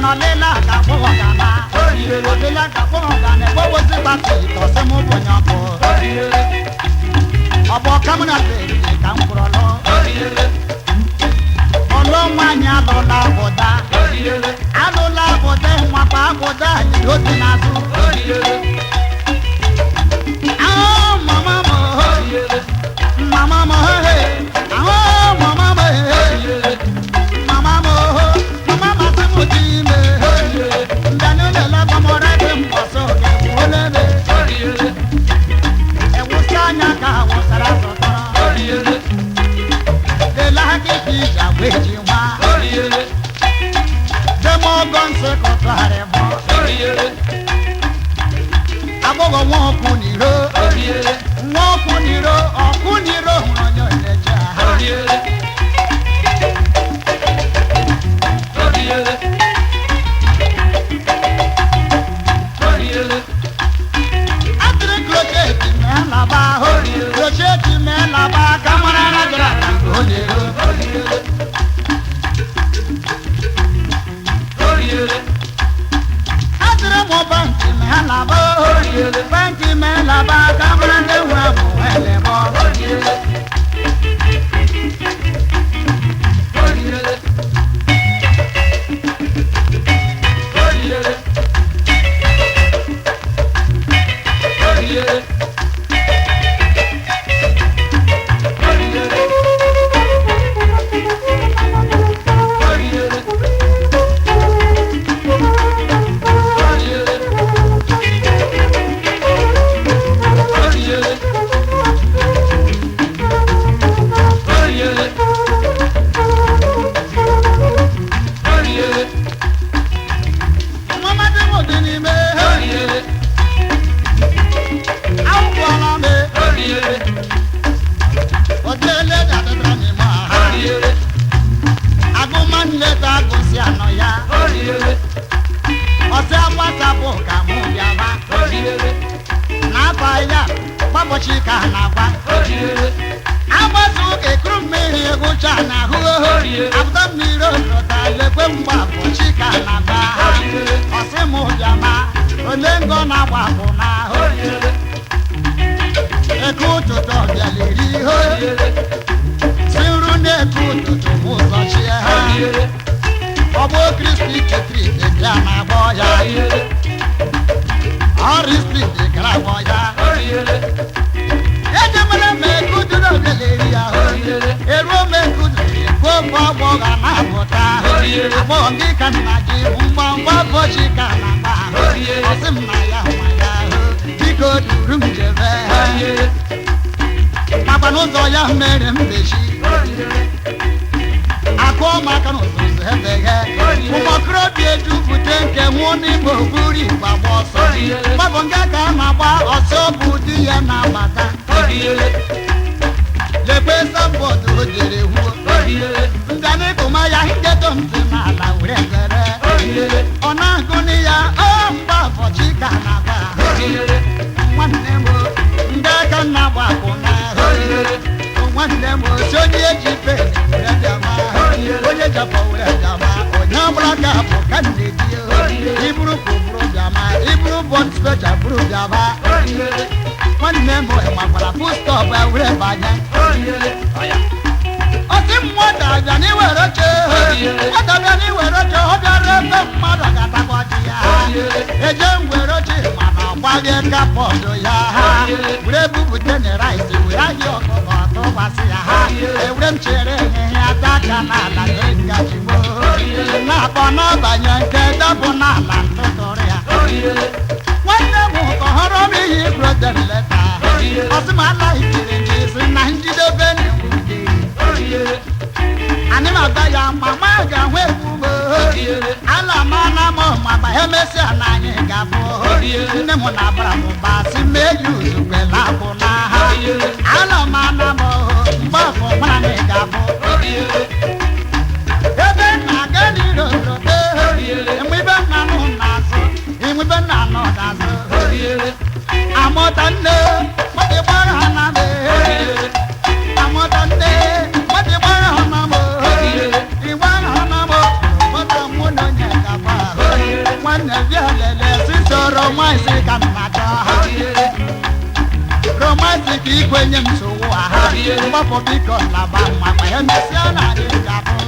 no lela ka bo kana o lela ka bo kana bo wo si pa ti to se mo bo nya bo obo kamuna be ka nkuro lo olo manya lo la boda alo la boda nwa pa boda ni o ti na su ah mama mo mama mo hey ah mama mo hey mama mo mama ma se mo ti me ndanu le la ba mo ra ke mo so ke wo le be e wo sanya ka wo sara so to de la ke ti ja we ji wa de mo gon se ko tare mo abogo won ku ni ro won ku ni ro okun ni ro won yo le ja atre clochette me la ba ho clochette me la ba kamara na gra ho ni ro atre mo bank me la ba ho bank me la ba kamara de wa mo ele bo Baba romance kanata romance ki kwenye msuwa mbapo biko na bama kwa hemesiana ikapo